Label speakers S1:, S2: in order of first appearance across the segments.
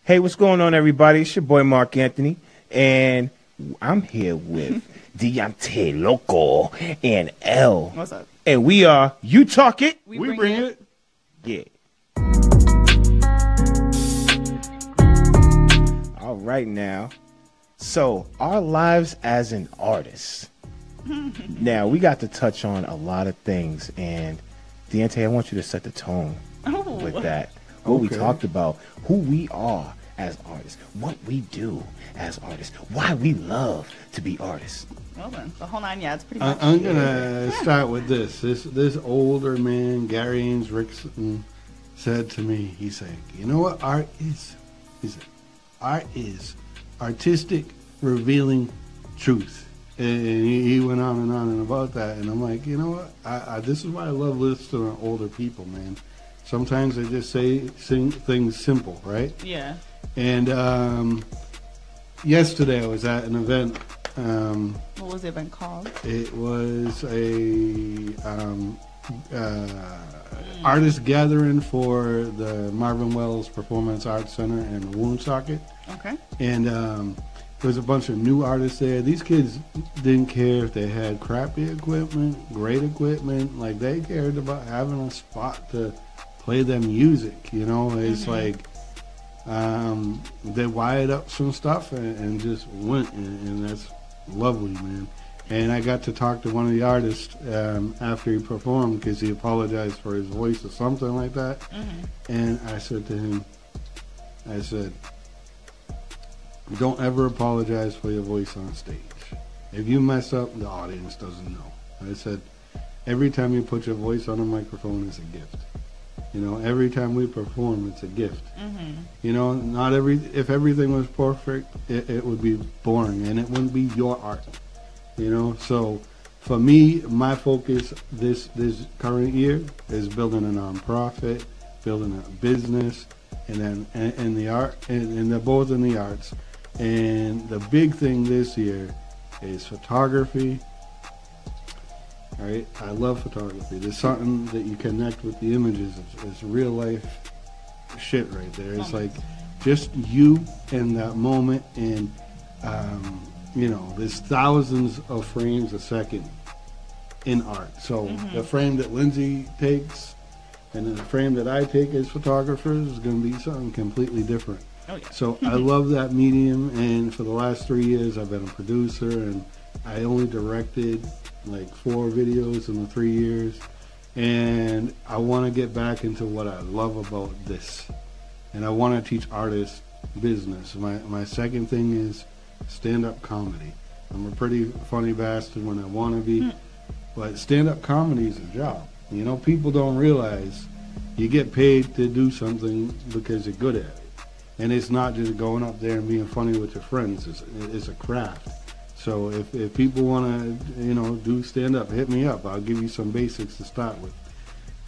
S1: Hey, what's going on, everybody? It's your boy Mark Anthony, and I'm here with Deontay Loco and L.
S2: What's up?
S1: And we are You Talk It.
S2: We bring it.
S1: Yeah. All right now. So, our lives as an artist. Now, we got to touch on a lot of things, and Deontay, I want you to set the tone with that. What we talked about, who we are as artists, what we do as artists, why we love to be artists.
S2: Well then, the whole 9 yards, pretty much.
S3: I'm gonna start with this. This older man, Gary Ames Rickson, said to me, he said, "You know what art is?" He said, "Art is artistic, revealing truth." And he went on and about that, and I'm like, you know what? This is why I love listening to older people, man. Sometimes they just sing things simple, right?
S2: Yeah.
S3: And yesterday I was at an event.
S2: What was the event called?
S3: It was a artist gathering for the Marvin Wells Performance Arts Center in Woonsocket.
S2: Okay.
S3: And there was a bunch of new artists there. These kids didn't care if they had crappy equipment, great equipment. Like, they cared about having a spot to play their music, you know. It's like they wired up some stuff and just went, and that's lovely, man. And I got to talk to one of the artists after he performed, because he apologized for his voice or something like that. And I said to him, I said, "Don't ever apologize for your voice on stage. If you mess up, the audience doesn't know." I said, "Every time you put your voice on a microphone, it's a gift. You know, every time we perform, it's a gift. You know, if everything was perfect, it would be boring, and it wouldn't be your art. You know, so for me, my focus this current year is building a nonprofit, building a business, and then the art, and they're both in the arts. And the big thing this year is photography. All right, I love photography. There's something that you connect with the images. It's real life shit right there. It's like just you in that moment, and you know, there's thousands of frames a second in art. So the frame that Lindsay takes and then the frame that I take as photographers is going to be something completely different.
S2: Oh, yeah.
S3: So I love that medium, and for the last 3 years I've been a producer, and I only directed like 4 videos in the 3 years, and I want to get back into what I love about this, and I want to teach artists business. My second thing is stand-up comedy. I'm a pretty funny bastard when I want to be, but stand-up comedy is a job. You know, people don't realize you get paid to do something because you're good at it. And it's not just going up there and being funny with your friends. It's a craft. So if people want to, you know, do stand-up, hit me up. I'll give you some basics to start with.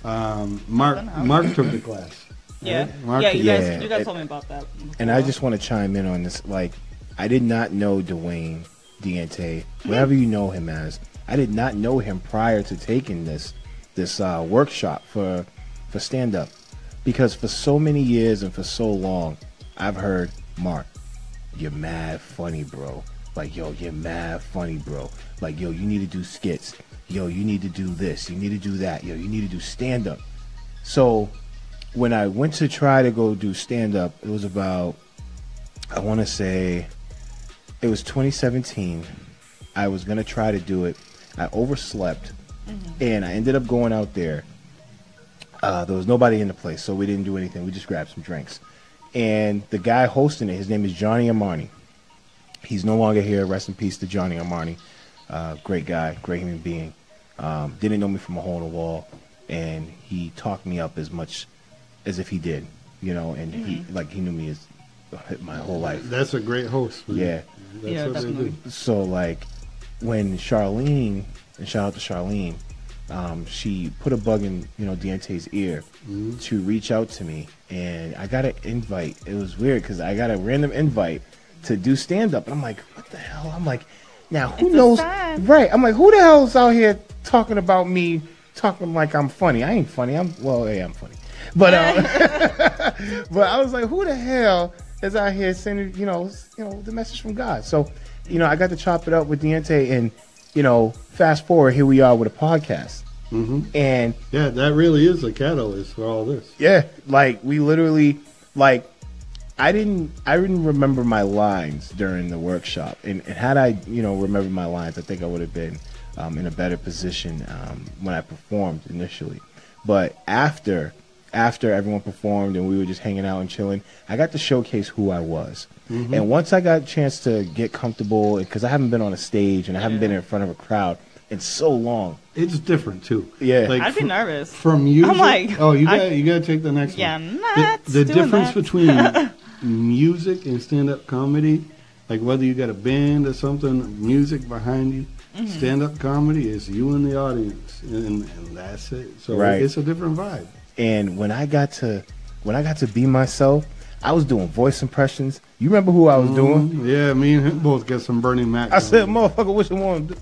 S3: Mark took the class.
S2: Yeah.
S3: Right? Mark
S2: You guys told me about that before.
S1: And I just want to chime in on this. Like, I did not know Dwayne Deontay, whatever you know him as. I did not know him prior to taking this workshop for stand-up, because for so many years and for so long, I've heard, "Mark, you're mad funny, bro. Like, yo, you're mad funny, bro. Like, yo, you need to do skits. Yo, you need to do this. You need to do that. Yo, you need to do stand-up." So when I went to try to go do stand-up, it was about, I want to say, it was 2017. I was going to try to do it. I overslept, and I ended up going out there. There was nobody in the place, so we didn't do anything. We just grabbed some drinks. And the guy hosting it, his name is Johnny Armani. He's no longer here. Rest in peace to Johnny Armani. Great guy, great human being. Didn't know me from a hole in the wall, and he talked me up as much as if he did, you know. And he knew me as my whole life.
S3: That's a great host, man.
S1: Yeah.
S3: That's what
S2: definitely.
S3: they do.
S1: So like when Charlene, and shout out to Charlene, she put a bug in, you know, Deontay's ear to reach out to me, and I got an invite. It was weird because I got a random invite to do stand up, and I'm like, what the hell? I'm like, now who knows? Right? I'm like, who the hell's out here talking about me, talking like I'm funny? I ain't funny. I'm funny, but but I was like, who the hell is out here sending, the message from God. So, I got to chop it up with Deontay, and, fast forward, here we are with a podcast.
S3: Mm-hmm.
S1: And
S3: yeah, that really is a catalyst for all this.
S1: Yeah, like we literally, like, I didn't remember my lines during the workshop, and had I, remembered my lines, I think I would have been in a better position when I performed initially. But after everyone performed and we were just hanging out and chilling, I got to showcase who I was. Mm-hmm. And once I got a chance to get comfortable, because I haven't been on a stage and I haven't been in front of a crowd in so long.
S3: It's different too.
S1: Yeah,
S2: like I'd be nervous.
S3: From music.
S2: I'm like,
S3: you got to take the next one.
S2: I'm not
S3: the
S2: doing
S3: difference
S2: that.
S3: between music and stand-up comedy, like whether you got a band or something, music behind you. Mm-hmm. Stand-up comedy is you and the audience, and that's it. So it's a different vibe. And
S1: when I got to be myself, I was doing voice impressions. You remember who I was doing?
S3: Yeah, me and him both got some Bernie Mac.
S1: I said, "Motherfucker, what you want to do?"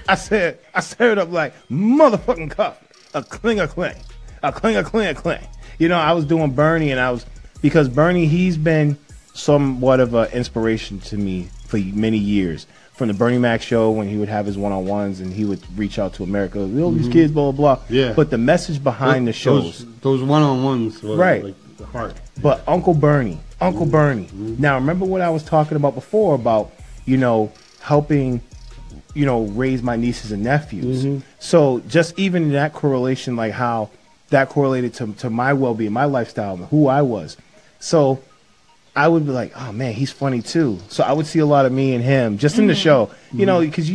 S1: I stirred up like motherfucking cup, a cling, a cling, a cling, a cling, a cling. I was doing Bernie, and because Bernie, he's been somewhat of an inspiration to me for many years. From the Bernie Mac show, when he would have his one-on-ones and he would reach out to America, these kids, blah, blah, blah. Yeah. But the message behind the shows.
S3: Those one-on-ones were like the heart.
S1: But Uncle Bernie. Now, remember what I was talking about before about, helping, raise my nieces and nephews. Mm-hmm. So just even in that correlation, like how that correlated to my well-being, my lifestyle, who I was. So I would be like, oh man, he's funny too. So I would see a lot of me and him just in the show, because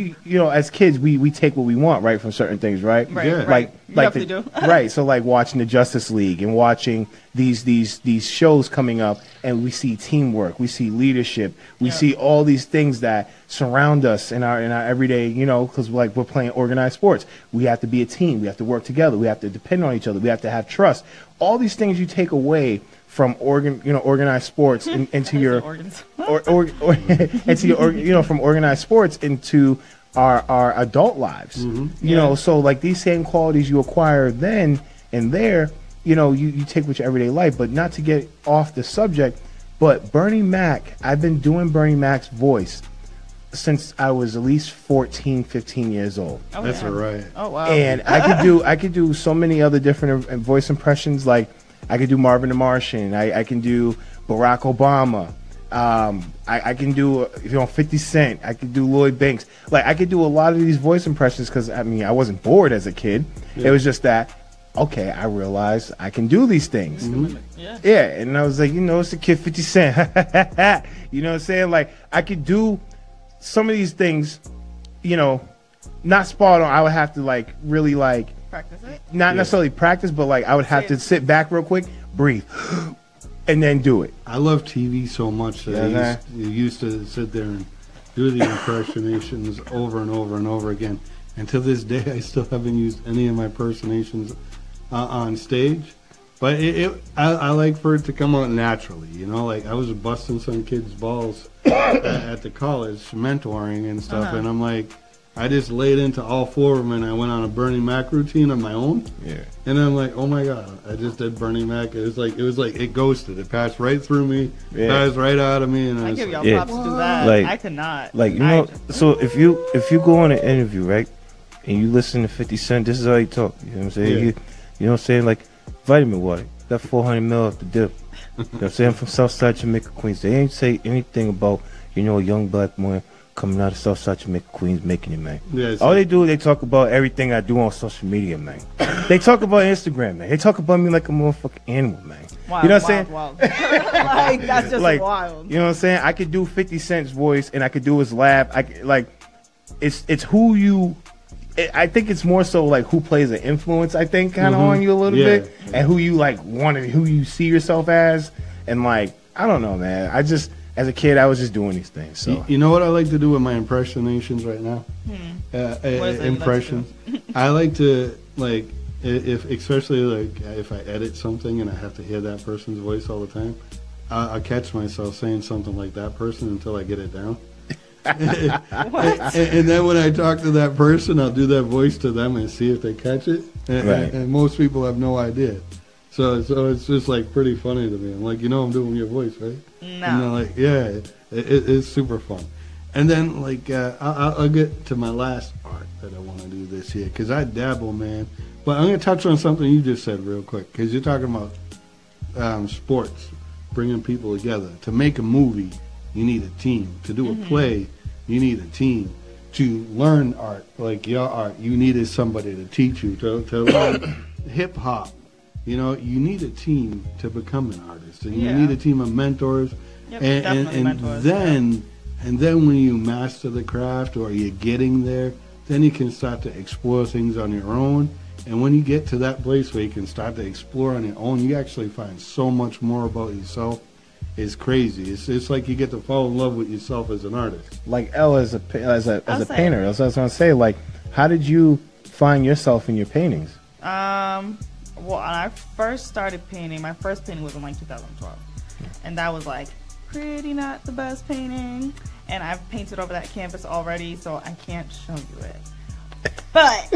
S1: as kids we take what we want, right, from certain things, right?
S2: Right.
S1: Yeah.
S2: Right. Like do.
S1: Right. So like watching the Justice League and watching these shows coming up, and we see teamwork, we see leadership, we see all these things that surround us in our everyday, because like we're playing organized sports. We have to be a team. We have to work together. We have to depend on each other. We have to have trust. All these things you take away from organized sports into your from organized sports into our adult lives. Mm-hmm. So like these same qualities you acquire then and there, you take with your everyday life. But not to get off the subject, but Bernie Mac, I've been doing Bernie Mac's voice since I was at least 14, 15 years old.
S3: Oh, that's right.
S2: Oh wow.
S1: And I could do so many other different voice impressions. Like I could do Marvin the Martian. I can do Barack Obama. I can do 50 Cent. I could do Lloyd Banks. Like I could do a lot of these voice impressions because I wasn't bored as a kid. Yeah. It was just that okay, I realized I can do these things.
S2: Mm-hmm.
S1: Yeah, and I was like, it's the kid 50 Cent. You know what I'm saying? Like I could do some of these things, not spot on. I would have to like really like
S2: practice it.
S1: Not necessarily practice, but like I would have to sit back real quick, breathe, and then do it.
S3: I love TV so much that I used to sit there and do the impersonations over and over and over again. And to this day, I still haven't used any of my impersonations on stage. But I like for it to come out naturally, like I was busting some kids' balls at the college, mentoring and stuff, and I'm like, I just laid into all four of them, and I went on a Bernie Mac routine on my own. Yeah. And I'm like, oh my god, I just did Bernie Mac. It was like it ghosted. It passed right through me, passed right out of me, and
S2: I give y'all props to do that.
S1: Like,
S2: I could not.
S1: Like so if you go on an interview, right, and you listen to 50 Cent, this is how he talk. You know what I'm saying? Yeah. You know what I'm saying? Like vitamin water, got 400 ml off the dip. You know what I'm saying? I'm from Southside Jamaica, Queens. They ain't say anything about a young black man coming out of Southside Jamaica, Queens, making it, man. Yes. All they do is they talk about everything I do on social media, man. They talk about Instagram, man. They talk about me like a motherfucking animal, man.
S2: Wild,
S1: you know what I'm saying?
S2: Wild. Like, that's just wild.
S1: You know what I'm saying? I could do 50 Cent's voice, and I could do his laugh. It's who you... I think it's more so like who plays an influence, I think, kind of on you a little bit, and who you who you see yourself as, and like, I don't know, man. I just... As a kid, I was just doing these things. So
S3: you know what I like to do with my impersonations right now? Impressions. I like to especially if I edit something and I have to hear that person's voice all the time. I catch myself saying something like that person until I get it down. and then when I talk to that person, I'll do that voice to them and see if they catch it. And most people have no idea. So it's just like pretty funny to me. I'm like, I'm doing your voice, right?
S2: No.
S3: And they're like, yeah, it's super fun. And then like I'll get to my last art that I want to do this year because I dabble, man. But I'm gonna touch on something you just said real quick because you're talking about sports, bringing people together. To make a movie, you need a team. To do a play, you need a team. To learn art, like your art, you needed somebody to teach you. To learn hip hop, you need a team to become an artist, and you need a team of mentors.
S2: Yep,
S3: and
S2: mentors,
S3: then when you master the craft or you're getting there, then you can start to explore things on your own. And when you get to that place where you can start to explore on your own, you actually find so much more about yourself. It's crazy. It's like you get to fall in love with yourself as an artist.
S1: Like Elle as a painter. That's what I was gonna say. Like, how did you find yourself in your paintings?
S2: Well, when I first started painting, my first painting was in like 2012, and that was like pretty not the best painting. And I've painted over that canvas already, so I can't show you it. But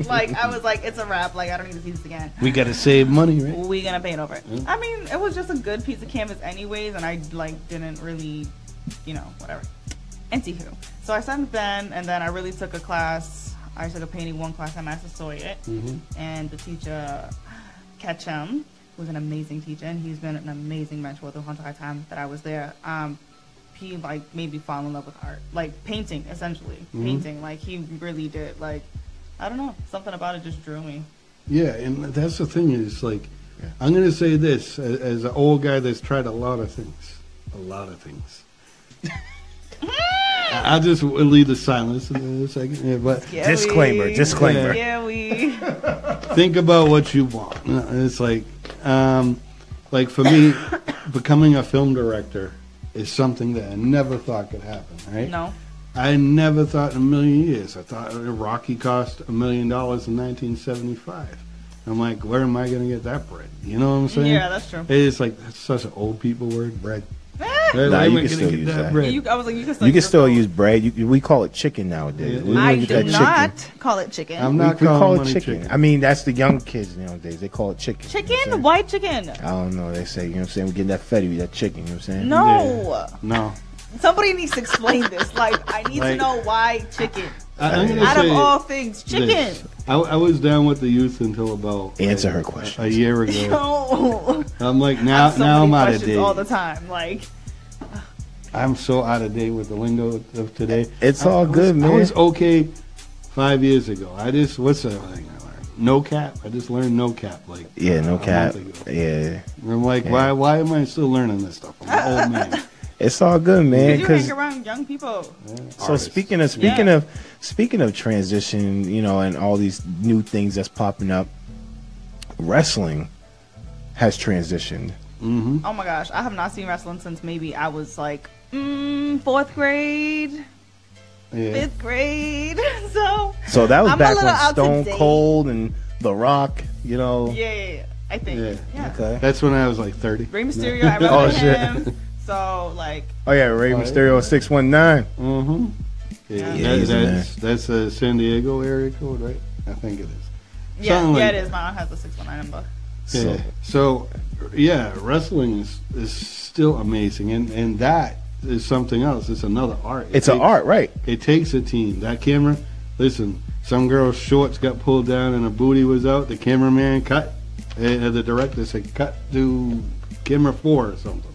S2: like I was like, it's a wrap. Like I don't need to see this again.
S3: We gotta save money, right?
S2: We gonna paint over it. I mean, it was just a good piece of canvas, anyways, and I like didn't really, whatever. Anywho, so I started then, and then I really took a class. I took a painting one class at Massasoit, and the teacher, Ketchum, was an amazing teacher, and he's been an amazing mentor the whole entire time that I was there. He like made me fall in love with art, like painting, essentially painting. Like he really did. Like I don't know, something about it just drew me. Yeah,
S3: and that's the thing is like, I'm gonna say this as an old guy that's tried a lot of things. I'll just leave the silence in a second. Yeah, but
S1: disclaimer.
S2: Yeah, we
S3: think about what you want. It's like for me, becoming a film director is something that I never thought could happen, right?
S2: No.
S3: I never thought in a million years. I thought Rocky cost $1 million in 1975. I'm like, where am I going to get that bread? You know what I'm saying?
S2: Yeah, that's true.
S3: It's like, that's such an old people word, bread.
S1: Nah, you can still use that.
S2: I was like, you
S1: can still use bread. We call it chicken nowadays.
S3: Yeah.
S2: I do not call it chicken.
S3: I'm not
S1: we call
S3: calling
S1: it chicken. I mean, that's the young kids nowadays. They call it chicken.
S2: Chicken?
S1: You know
S2: White chicken?
S1: I don't know. They say, we're getting that fetty, that chicken. You know what I'm saying?
S2: No.
S3: Yeah. No.
S2: Somebody needs to explain this. Like, I need to know why chicken.
S3: Out
S2: of all things, chicken.
S3: I was down with the youth until about
S1: answer her question
S3: a year ago.
S2: No.
S3: I'm like now I'm out of date
S2: all the time. Like
S3: I'm so out of date with the lingo of today.
S1: It's all good, man.
S3: I was okay 5 years ago. What's that thing I learned? No cap. I just learned no cap. Like
S1: no cap. Yeah.
S3: And I'm like, why am I still learning this stuff? I'm an old man.
S1: It's all good, man.
S2: Because you hang around young people.
S1: Yeah, so speaking of transition, and all these new things that's popping up, wreshling has transitioned.
S3: Mm-hmm.
S2: Oh my gosh, I have not seen wrestling since maybe I was like 4th grade, 5th grade. So
S1: that was
S2: I'm
S1: back when Stone Cold and The Rock,
S2: Yeah, I think. Yeah.
S1: Okay.
S3: That's when I was like 30.
S2: Rey Mysterio, I remember him. So like.
S1: Oh yeah, Rey Mysterio 619.
S3: Mm-hmm. Yeah, that's a San Diego area code, right? I think it is.
S2: Yeah, it is. My aunt has a 619 number.
S3: So wrestling is still amazing, and that is something else. It's another art.
S1: It's an art, right?
S3: It takes a team. That camera, listen, some girl's shorts got pulled down and her booty was out. The cameraman cut, and the director said, cut to camera 4 or something.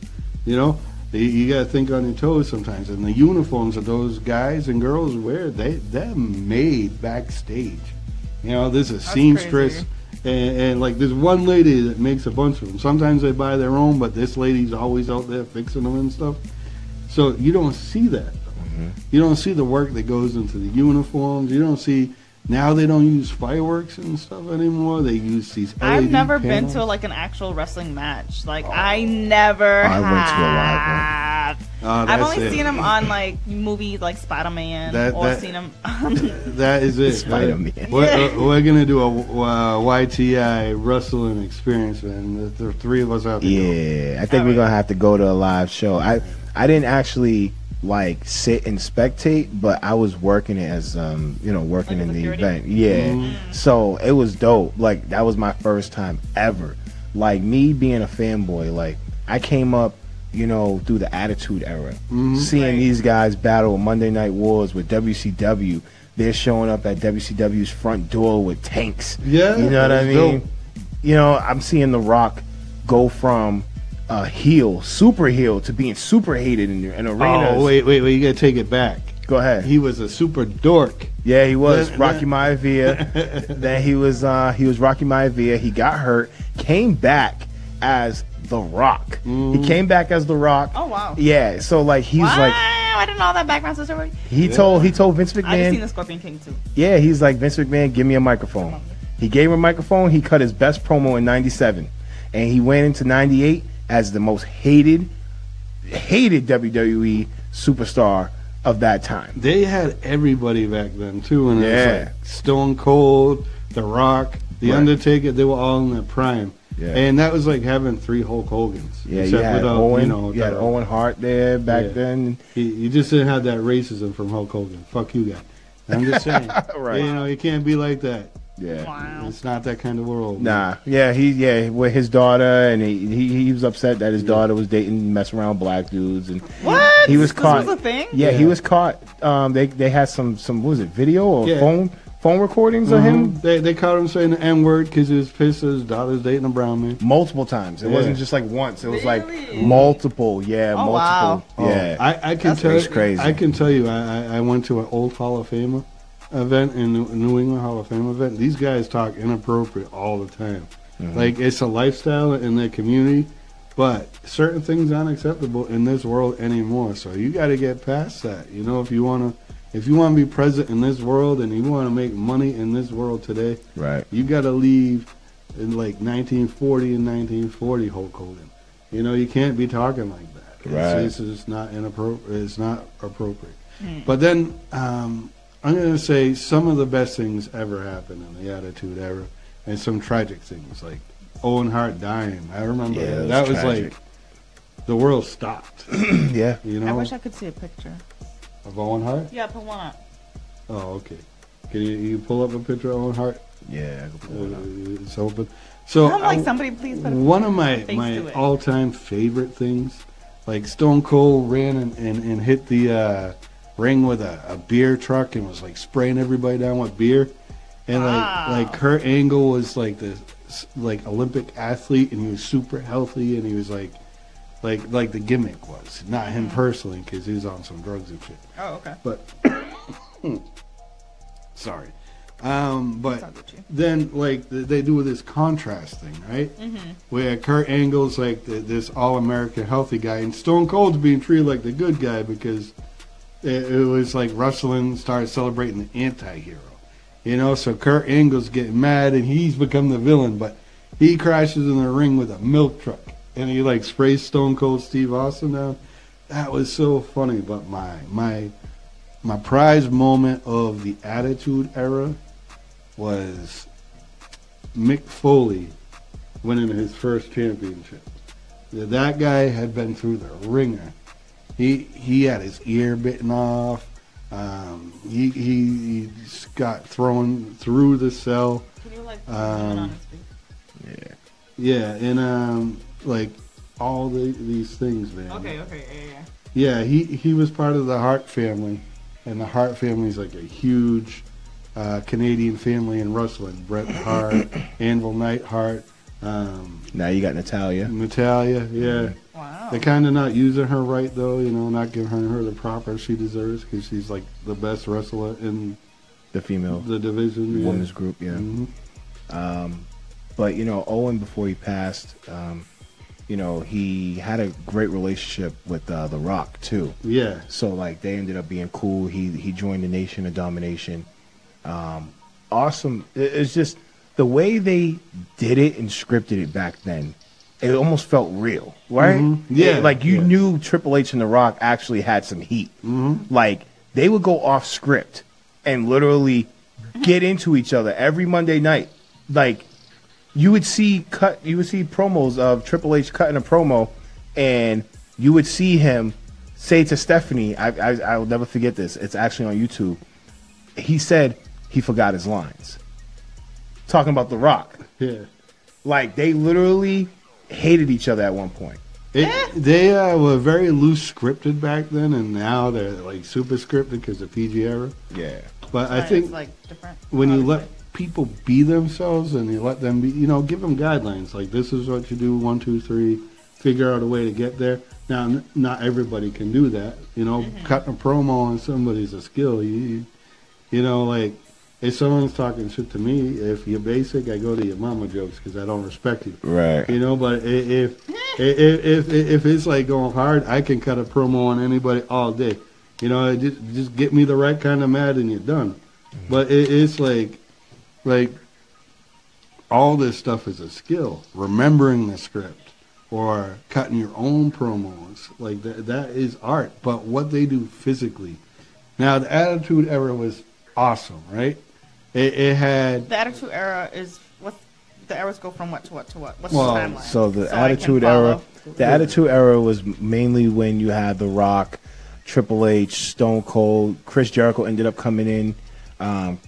S3: You got to think on your toes sometimes. And the uniforms that those guys and girls wear, they're made backstage. There's a seamstress, and like there's one lady that makes a bunch of them. Sometimes they buy their own, but this lady's always out there fixing them and stuff. So you don't see that. Mm-hmm. You don't see the work that goes into the uniforms. You don't see. Now they don't use fireworks and stuff anymore. They use these LED
S2: I've never
S3: panels.
S2: been to like an actual wrestling match. Like I never have.
S1: I went to a live one.
S2: I've only seen them on like movies like Spider-Man seen them.
S3: That is it.
S1: Spider-Man.
S3: We're gonna do a YTI wrestling experience, man. The three of us have to go.
S1: I think we're gonna have to go to a live show. I didn't actually sit and spectate, but I was working it as working in the event. So it was dope. Like that was my first time ever like me being a fanboy, like I came up, you know, through the Attitude Era, seeing these guys battle Monday Night Wars with WCW. They're showing up at WCW's front door with tanks.
S3: Yeah,
S1: you know what I mean?
S3: dope.
S1: You know, I'm seeing The Rock go from heel, super heel, to being super hated in arenas.
S3: Oh, wait, you gotta take it back.
S1: Go ahead.
S3: He was a super dork.
S1: Yeah, he was Rocky Maivia. Then he was Rocky Maivia. He got hurt, came back as The Rock. He came back as The Rock.
S2: Oh wow.
S1: Yeah, so like he's like,
S2: I didn't know all that background story.
S1: he told Vince
S2: I just seen
S1: McMahon.
S2: the Scorpion King too.
S1: Yeah, he's like, Vince McMahon, give me a microphone. He gave him a microphone. He cut his best promo in '97, and he went into '98 as the most hated WWE superstar of that time.
S3: They had everybody back then too, and it was
S1: Yeah.
S3: like Stone Cold, The Rock, The
S1: Right.
S3: Undertaker. They were all in their prime,
S1: Yeah.
S3: and that was like having 3 Hulk Hogans.
S1: Yeah, you
S3: except
S1: had
S3: without,
S1: Owen.
S3: you know,
S1: You had Owen Hart there back
S3: Yeah.
S1: then.
S3: You just didn't have that racism from Hulk Hogan. Fuck you guys. I'm just saying.
S1: Right.
S3: You know, you can't be like that.
S1: Yeah.
S2: Wow.
S3: It's not that kind of world.
S1: Nah, yeah, with his daughter, and he was upset that his daughter was dating, messing around with black dudes, and
S2: What?
S1: he was caught.
S2: This was a thing?
S1: Yeah, he
S3: Yeah.
S1: was caught. They had some what was it, video or
S3: Yeah.
S1: phone recordings of him
S3: They caught him saying the N-word because he was pissed that his daughter's dating a brown man.
S1: multiple times. It
S3: Yeah.
S1: wasn't just like once. It was like
S2: Really?
S1: multiple. Yeah,
S2: Oh,
S1: multiple.
S2: wow.
S1: Yeah,
S3: I can
S2: That's
S3: tell you,
S1: crazy.
S3: I can tell you, I went to an old Hall of Fame event in New England Hall of Fame event. These guys talk inappropriate all the time. Like it's a lifestyle in their community, but certain things aren't acceptable in this world anymore. So you got to get past that. You know, if you want to be present in this world and you want to make money in this world today,
S1: right.
S3: you got to leave in like 1940 and 1940 Hulk Hogan. You know, you can't be talking like that.
S1: Right.
S3: It's just not inappropriate. It's not appropriate. But then I'm going to say some of the best things ever happened in the Attitude Era, and some tragic things like Owen Hart dying. I remember
S1: Yeah,
S3: that was
S1: tragic.
S3: like the world stopped.
S1: Yeah.
S3: You
S2: I
S3: know,
S2: wish I could see a picture.
S3: of Owen Hart.
S2: Yeah, put one up.
S3: Oh, okay. Can you pull up a picture of Owen Hart?
S1: Yeah. I could pull it up.
S3: It's open. So
S2: I'm like, somebody please put a
S3: one of
S2: face to
S3: my
S2: it.
S3: all-time favorite things, like Stone Cold ran and hit the ring with a beer truck and was like spraying everybody down with beer, and
S2: Wow.
S3: like Kurt Angle was like this like Olympic athlete, and he was super healthy, and he was like the gimmick was not him personally because he was on some drugs and shit.
S2: Oh, okay.
S3: But sorry. But
S2: Sounds good,
S3: then like they do this contrast thing, right? Where Kurt Angle's like this all-American healthy guy, and Stone Cold's being treated like the good guy because it was like wrestling started celebrating the anti-hero, you know. So Kurt Angle's getting mad, and he's become the villain, but he crashes in the ring with a milk truck, and he like sprays Stone Cold Steve Austin down. That was so funny. But my prize moment of the Attitude Era was Mick Foley winning his first championship. That guy had been through the ringer. He had his ear bitten off. He got thrown through the cell.
S2: Can you like zoom in on his face?
S3: Yeah, and like all these things, man.
S2: Okay, yeah.
S3: Yeah, he was part of the Hart family, and the Hart family is like a huge Canadian family in wrestling. Bret Hart, Anvil Neidhart,
S1: Now you got Natalia.
S3: yeah.
S2: Wow.
S3: They're kind of not using her right, though, you know, not giving her the proper she deserves because she's like the best wrestler in
S1: The female
S3: the division. Yeah.
S1: women's group. Yeah.
S3: Mhm.
S1: But you know, Owen, before he passed, you know, he had a great relationship with The Rock too.
S3: Yeah.
S1: So like they ended up being cool. He joined the Nation of Domination. Awesome. It's just the way they did it and scripted it back then. It almost felt real, right?
S3: Yeah,
S1: Like you
S3: yeah.
S1: knew Triple H and The Rock actually had some heat. Like they would go off script and literally get into each other every Monday night. Like you would see promos of Triple H cutting a promo, and you would see him say to Stephanie, I will never forget this. It's actually on YouTube. He said he forgot his lines. Talking about The Rock.
S3: Yeah.
S1: Like they literally hated each other at one point.
S3: They were very loose scripted back then, and now they're like super scripted because of PG era.
S1: Yeah.
S3: But I think
S2: it's like different,
S3: when you
S2: obviously.
S3: let people be themselves and you let them be, give them guidelines. Like, this is what you do, 1, 2, 3, figure out a way to get there. Now, not everybody can do that. Cutting a promo on somebody's a skill. Like, if someone's talking shit to me, if you're basic, I go to your mama jokes because I don't respect you.
S1: Right.
S3: But if it's like going hard, I can cut a promo on anybody all day. Just get me the right kind of mad and you're done. But it's like all this stuff is a skill. Remembering the script or cutting your own promos, like that is art. But what they do physically. Now, the Attitude Era was awesome, right? It had...
S2: The Attitude Era is... The eras go from what to what to what? What's
S3: Well,
S2: the timeline?
S1: So the
S2: I can
S1: Attitude
S2: follow.
S1: Era, the Attitude Era was mainly when you had The Rock, Triple H, Stone Cold, Chris Jericho ended up coming in.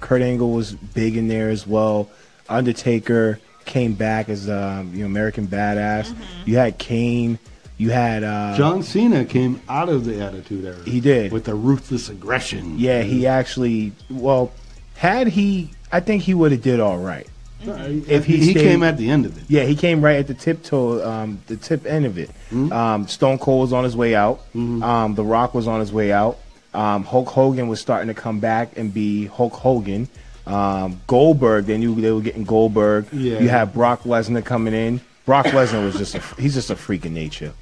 S1: Kurt Angle was big in there as well. Undertaker came back as American Badass.
S2: Mm-hmm.
S1: You had Kane. You had
S3: John Cena came out of the Attitude Era.
S1: He did.
S3: With the ruthless aggression.
S1: Yeah, he actually. Well, I think he would have did all right.
S3: If he came at the end of it.
S1: Yeah, he came right at the the tip end of it.
S3: Mm-hmm.
S1: Stone Cold was on his way out.
S3: Mm-hmm.
S1: The Rock was on his way out. Hulk Hogan was starting to come back and be Hulk Hogan. Goldberg, they knew they were getting Goldberg.
S3: Yeah.
S1: You had Brock Lesnar coming in. Brock Lesnar was he's just a freak of nature.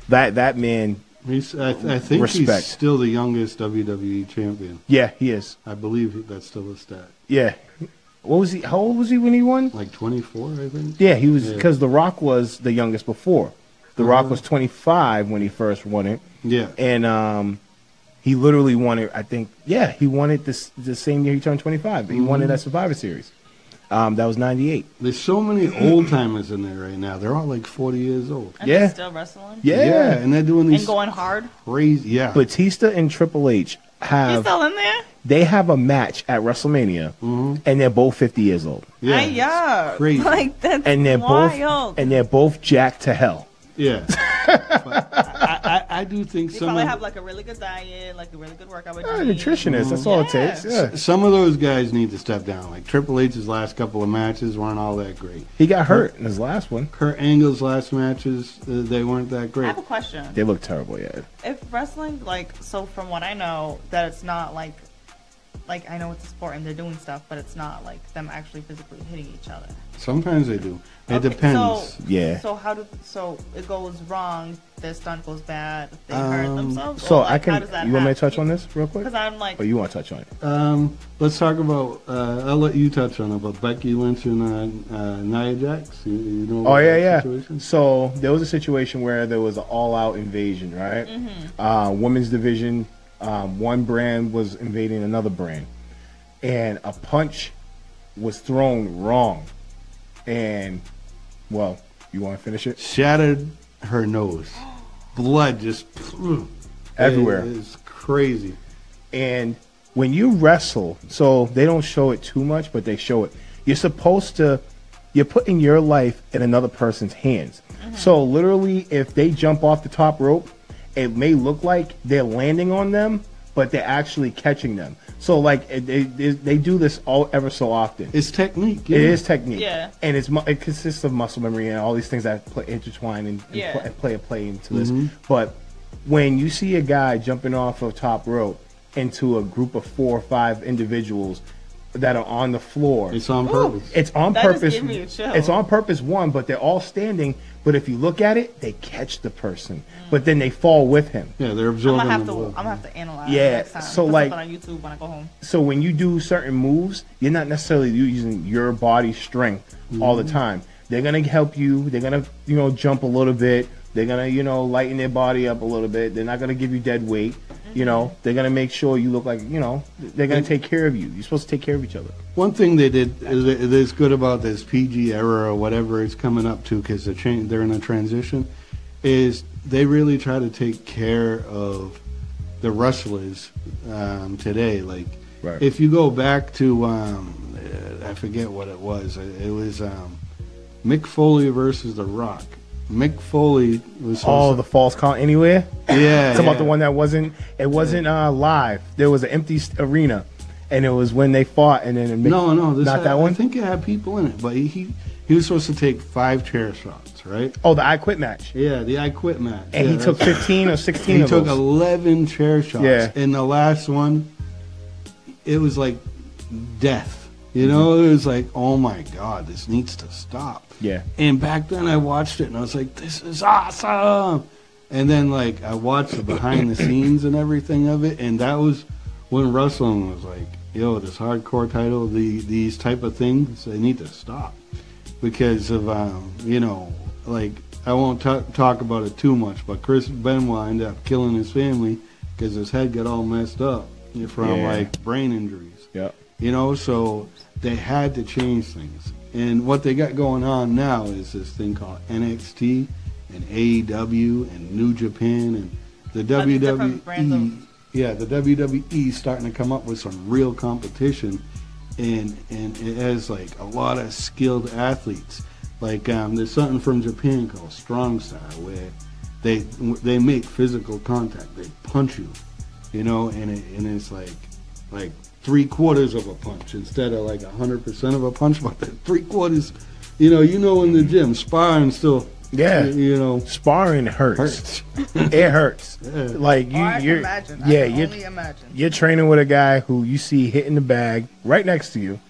S1: That man.
S3: I think
S1: respect.
S3: he's still the youngest WWE champion.
S1: Yeah, he is.
S3: I believe that's still a stat.
S1: Yeah. What was he? How old was he when he won?
S3: Like 24, I think.
S1: Yeah, he was, because The Rock was the youngest before. The Rock was 25 when he first won it.
S3: Yeah.
S1: And he literally won it, I think, he won it the same year he turned 25. He won it at Survivor Series. That was 98.
S3: There's so many old-timers in there right now. They're all like 40 years old.
S2: And they're still wrestling?
S1: Yeah.
S3: And they're doing these...
S2: And going hard?
S3: Crazy, yeah.
S1: Batista and Triple H have...
S2: He's still in there?
S1: They have a match at WrestleMania, and they're both 50 years old.
S3: Yeah,
S2: yeah.
S3: crazy.
S2: Like, that's
S1: And they're
S2: wild.
S1: they're both jacked to hell.
S3: Yeah. But I do think
S2: They
S3: some
S2: probably
S3: of...
S2: have like a really good diet, like a really good workout
S1: A
S2: routine.
S1: nutritionist, that's all it takes. Yeah.
S3: Some of those guys need to step down. Like Triple H's last couple of matches weren't all that great.
S1: He got hurt in his last one.
S3: Kurt Angle's last matches, they weren't that
S2: I
S3: great.
S2: have a question.
S1: They look terrible, yeah.
S2: If wrestling, so from what I know, that it's not like I know it's a sport and they're doing stuff, but it's not like them actually physically hitting each other.
S3: Sometimes they do. It
S2: Okay,
S3: depends.
S1: Yeah.
S2: So it goes wrong, their stunt goes bad, they hurt themselves?
S1: So
S2: or like,
S1: I can.
S2: how does that
S1: You want me to
S2: happen?
S1: touch on this real quick?
S2: Because I'm like,
S1: Or you want to touch on it?
S3: Let's talk about, I'll let you touch on it, but Becky Lynch and Nia Jax. You know
S1: Oh,
S3: about
S1: yeah,
S3: that
S1: yeah.
S3: situation?
S1: So there was a situation where there was an all-out invasion, right? Women's division, one brand was invading another brand. And a punch was thrown wrong. And, well, you want to finish it?
S3: Shattered her nose. Blood just
S1: Everywhere.
S3: It's crazy.
S1: And when you wrestle, so they don't show it too much, but they show it. You're putting your life in another person's hands. So literally, if they jump off the top rope, it may look like they're landing on them, but they're actually catching them. So like they do this ever so often.
S3: It's technique.
S1: It is technique.
S2: Yeah.
S1: And it consists of muscle memory and all these things that intertwine and play into this. But when you see a guy jumping off a top rope into a group of 4 or 5 individuals that are on the floor,
S3: It's on purpose.
S1: it's on
S2: That
S1: purpose.
S2: just gave me a chill.
S1: It's on purpose, one, but they're all standing. But if you look at it, they catch the person, but then they fall with him.
S3: Yeah, they're
S2: I'm
S3: absorbing
S2: gonna have
S3: the
S2: to.
S3: blood.
S2: I'm gonna have to analyze.
S1: Yeah,
S2: Next time.
S1: so,
S2: Put
S1: like-
S2: something on YouTube when I go home.
S1: So when you do certain moves, you're not necessarily using your body strength all the time. They're gonna help you. They're gonna jump a little bit. They're gonna lighten their body up a little bit. They're not gonna give you dead weight. They're gonna make sure you look like they're gonna take care of you. You're supposed to take care of each other.
S3: One thing they did that's good about this PG era or whatever it's coming up to, because they're in a transition, is they really try to take care of the wrestlers today. Like,
S1: Right.
S3: if you go back to I forget what it was. It was Mick Foley versus The Rock. Mick Foley was
S1: the false count anywhere.
S3: Yeah,
S1: It's about the one that wasn't live. There was an empty arena, and it was when they fought, and then
S3: No,
S1: not that one.
S3: I think it had people in it, but he was supposed to take 5 chair shots, right?
S1: Oh, the I Quit match.
S3: Yeah, the I Quit match.
S1: And he took 15 or 16
S3: He
S1: of
S3: took
S1: those.
S3: 11 chair shots.
S1: Yeah.
S3: And the last one, it was like death. You know, it was like, oh my God, this needs to stop.
S1: Yeah.
S3: And back then I watched it and I was like, this is awesome. And then like I watched the behind the scenes and everything of it, and that was when wrestling was like, yo, this hardcore title, these type of things, they need to stop. Because of, you know, like, I won't talk about it too much, but Chris Benoit ended up killing his family because his head got all messed up from, like, brain injuries.
S1: Yep.
S3: You know, so they had to change things. And what they got going on now is this thing called NXT and AEW and New Japan and the WWE. Yeah, the WWE starting to come up with some real competition. And it has like a lot of skilled athletes. Like there's something from Japan called Strong Style where they make physical contact. They punch you, you know, and it's like 3/4 of a punch instead of like 100% of a punch, but 3/4. You know, in the gym, sparring still.
S1: Yeah,
S3: you know,
S1: sparring hurts. It hurts.
S3: Yeah.
S1: Like you're
S2: imagine.
S1: Yeah,
S2: I can only imagine.
S1: You're training with a guy who you see hitting the bag right next to you,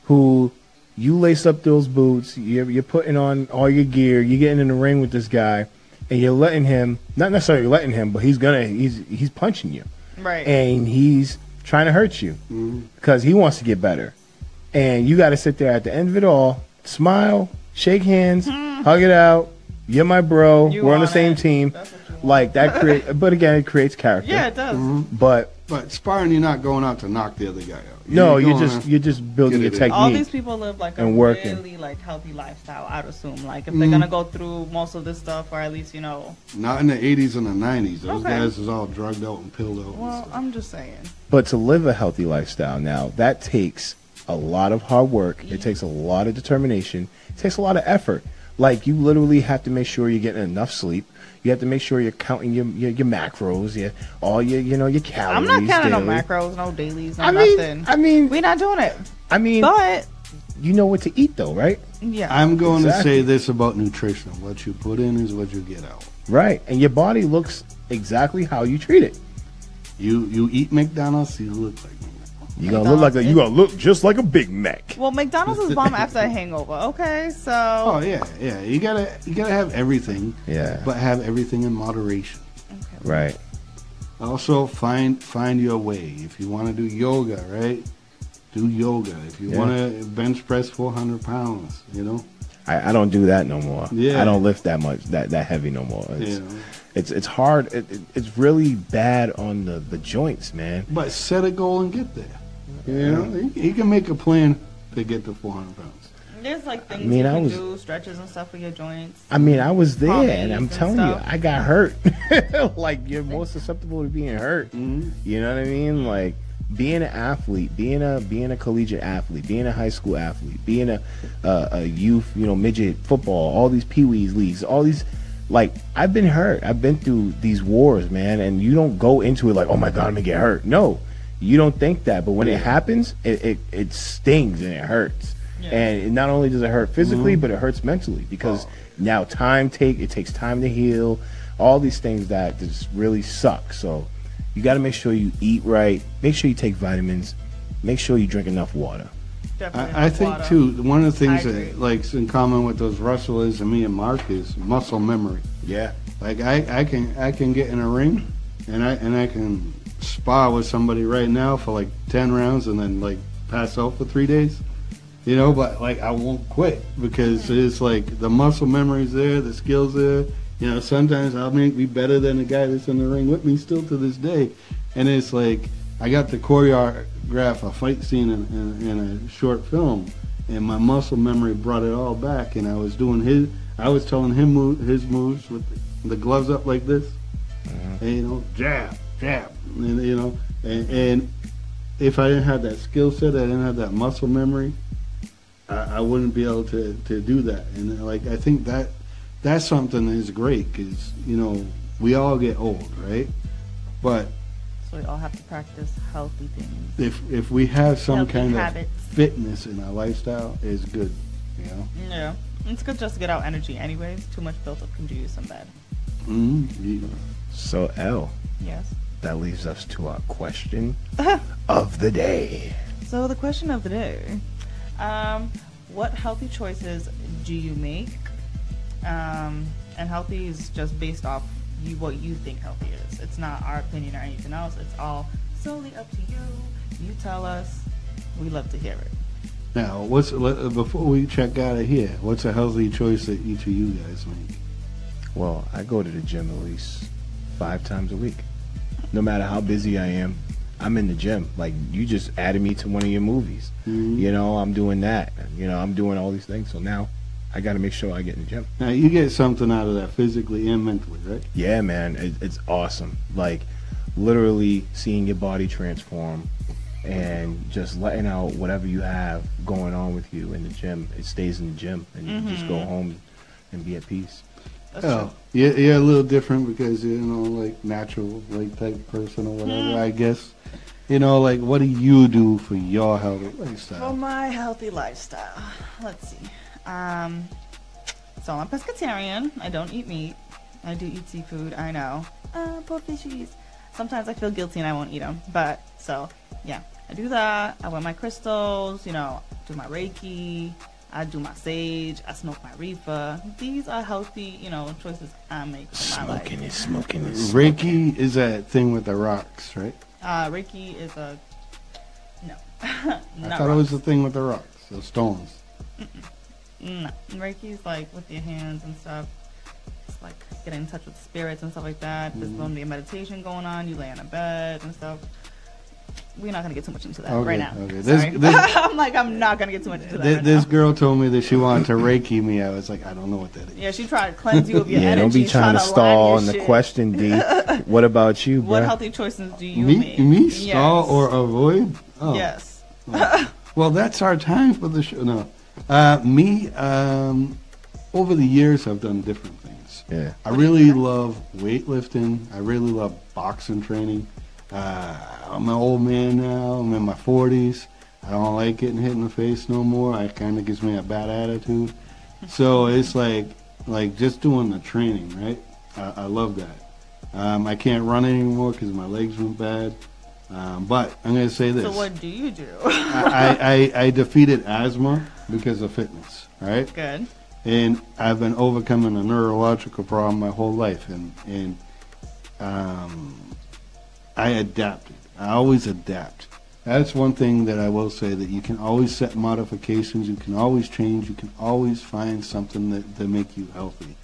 S1: who you lace up those boots. You're putting on all your gear. You're getting in the ring with this guy, and you're letting him, not necessarily letting him, but he's punching you,
S2: right?
S1: And he's trying to hurt you because he wants to get better, and you got to sit there at the end of it all, smile, shake hands, hug it out. You're my bro. We're on the same team. Like that but again, it creates character.
S2: Yeah, it does.
S3: But sparring, you're not going out to knock the other guy out.
S1: You're just building your technique.
S2: All these people live like a really like healthy lifestyle, I'd assume. Like if they're gonna go through most of this stuff, or at least
S3: Not in the 80s and the 90s. Those guys was all drugged out and pilled out.
S2: Well, I'm just saying.
S1: But to live a healthy lifestyle now, that takes a lot of hard work. It takes a lot of determination. It takes a lot of effort. Like you literally have to make sure you're getting enough sleep. You have to make sure you're counting your macros, your calories.
S2: I'm not counting
S1: daily.
S2: no macros, no dailies, no nothing.
S1: I mean,
S2: we're not doing it.
S1: But you know what to eat though, right?
S2: Yeah.
S3: I'm going to say this about nutrition: what you put in is what you get out.
S1: Right, and your body looks exactly how you treat it.
S3: You eat McDonald's, you look like.
S1: You're gonna look just like a Big Mac.
S2: Well, McDonald's is bomb after a hangover. Okay, so.
S3: Oh yeah. You gotta have everything.
S1: Yeah.
S3: But have everything in moderation.
S1: Okay. Right.
S3: Also, find your way. If you want to do yoga, right? Do yoga. If you want to bench press 400 pounds,
S1: I don't do that no more.
S3: Yeah.
S1: I don't lift that much, that heavy no more. It's hard. It's really bad on the joints, man.
S3: But set a goal and get there. You can make a plan to get to 400 pounds.
S2: There's like things you can do, stretches and stuff for your joints.
S1: I mean, I was there, and I'm telling you, I got hurt. Like, you're more susceptible to being hurt.
S3: Mm-hmm.
S1: You know what I mean? Like, being an athlete, being a collegiate athlete, being a high school athlete, being a youth, midget football, all these peewees leagues, all these. Like, I've been hurt. I've been through these wars, man, and you don't go into it like, oh my God, I'm gonna get hurt. No, you don't think that, but when it happens, it stings and it hurts. Yeah. And not only does it hurt physically, but it hurts mentally because now it takes time to heal. All these things that just really suck. So you got to make sure you eat right. Make sure you take vitamins. Make sure you drink enough water.
S3: I think too, one of the things that like in common with those wrestlers and me and Mark is muscle memory.
S1: Yeah.
S3: Like I can get in a ring and I can spar with somebody right now for like 10 rounds and then like pass out for 3 days. But like I won't quit because it's like the muscle memory's there, the skills there. Sometimes I'll be better than the guy that's in the ring with me still to this day. And it's like I got to choreograph a fight scene in a short film, and my muscle memory brought it all back. And I was telling him his moves with the gloves up like this, and jab, and and if I didn't have that skill set, I didn't have that muscle memory, I wouldn't be able to do that. And like I think that's something that is great because we all get old, right? But
S2: so we all have to practice healthy things.
S3: If we have some
S2: Healthy
S3: kind
S2: habits.
S3: of fitness in our lifestyle, it's good.
S2: Yeah, it's good just to get out energy. Anyways, too much built up can do you some bad.
S3: Mm-hmm.
S1: So L,
S2: Yes.
S1: that leaves us to our question of the day.
S2: So the question of the day, what healthy choices do you make? And healthy is just based off what you think healthy is. It's not our opinion or anything else. It's all solely up to you. You tell us. We love to hear it.
S3: Now, before we check out of here, what's a healthy choice that each of you guys make?
S1: Well, I go to the gym at least 5 times a week. No matter how busy I am, I'm in the gym. Like, you just added me to one of your movies.
S3: Mm-hmm.
S1: I'm doing that. I'm doing all these things. So now I got to make sure I get in the gym.
S3: Now, you get something out of that physically and mentally, right?
S1: Yeah, man. It's awesome. Like, literally seeing your body transform and just letting out whatever you have going on with you in the gym. It stays in the gym, and you just go home and be at peace.
S3: You're a little different because like natural like type person or whatever. I guess like what do you do for your healthy lifestyle?
S2: For my healthy lifestyle, let's see. So I'm a pescatarian. I don't eat meat. I do eat seafood. I know. Poor fishies. Sometimes I feel guilty and I won't eat them. But so yeah, I do that. I wear my crystals. Do my Reiki. I do my sage. I smoke my reefer. These are healthy, choices I make for my life.
S1: Smoking it.
S3: Reiki is that thing with the rocks, right?
S2: Reiki is a no.
S3: I thought it was the thing with the rocks, the stones.
S2: No, Reiki is like with your hands and stuff. It's like getting in touch with spirits and stuff like that. There's going to be a meditation going on. You lay on a bed and stuff. We're not gonna get too much into that right now. Okay. I'm not gonna get too much into that.
S3: This girl told me that she wanted to Reiki me. I was like, I don't know what that is.
S2: Yeah, she tried to cleanse you of your energy.
S1: Don't be trying to stall on the question, D. What about you, bro?
S2: What healthy choices do you make?
S3: Me stall or avoid? Oh.
S2: Yes.
S3: Well, that's our time for the show. No, me. Over the years, I've done different things.
S1: Yeah.
S3: I really love weightlifting. I really love boxing training. I'm an old man now. I'm in my 40s. I don't like getting hit in the face no more. It kind of gives me a bad attitude. So it's like just doing the training, right? I love that. I can't run anymore because my legs went bad. But I'm going to say this.
S2: So what do you do?
S3: I defeated asthma because of fitness, right?
S2: Good.
S3: And I've been overcoming a neurological problem my whole life. And I adapted. I always adapt. That's one thing that I will say, that you can always set modifications, you can always change, you can always find something that make you healthy.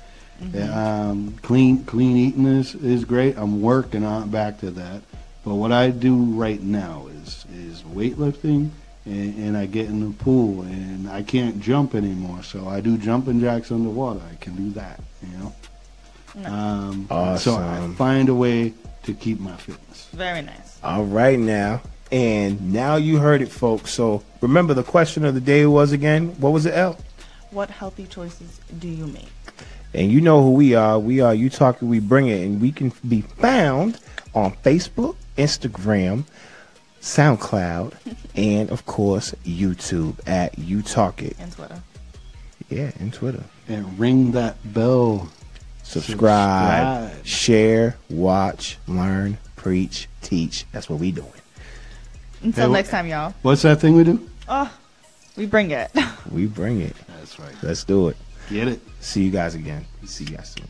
S3: Mm-hmm. Clean eating is great. I'm working on back to that. But what I do right now is weightlifting, and I get in the pool, and I can't jump anymore, so I do jumping jacks underwater. I can do that,
S1: Awesome.
S3: So I find a way to keep my fitness.
S2: Very nice.
S1: All right now. And now you heard it, folks. So remember, the question of the day was again, what was it, L?
S2: What healthy choices do you make?
S1: And you know who we are. We are You Talk It, We Bring It. And we can be found on Facebook, Instagram, SoundCloud, and, of course, YouTube at You Talk It.
S2: And Twitter.
S1: Yeah, and Twitter.
S3: And ring that bell.
S1: Subscribe, share, watch, learn, preach, teach. That's what we doing.
S2: Until next time, y'all.
S3: What's that thing we do?
S2: Oh, we bring it.
S1: We bring it.
S3: That's right.
S1: Let's do it.
S3: Get it.
S1: See you guys again. See you guys soon.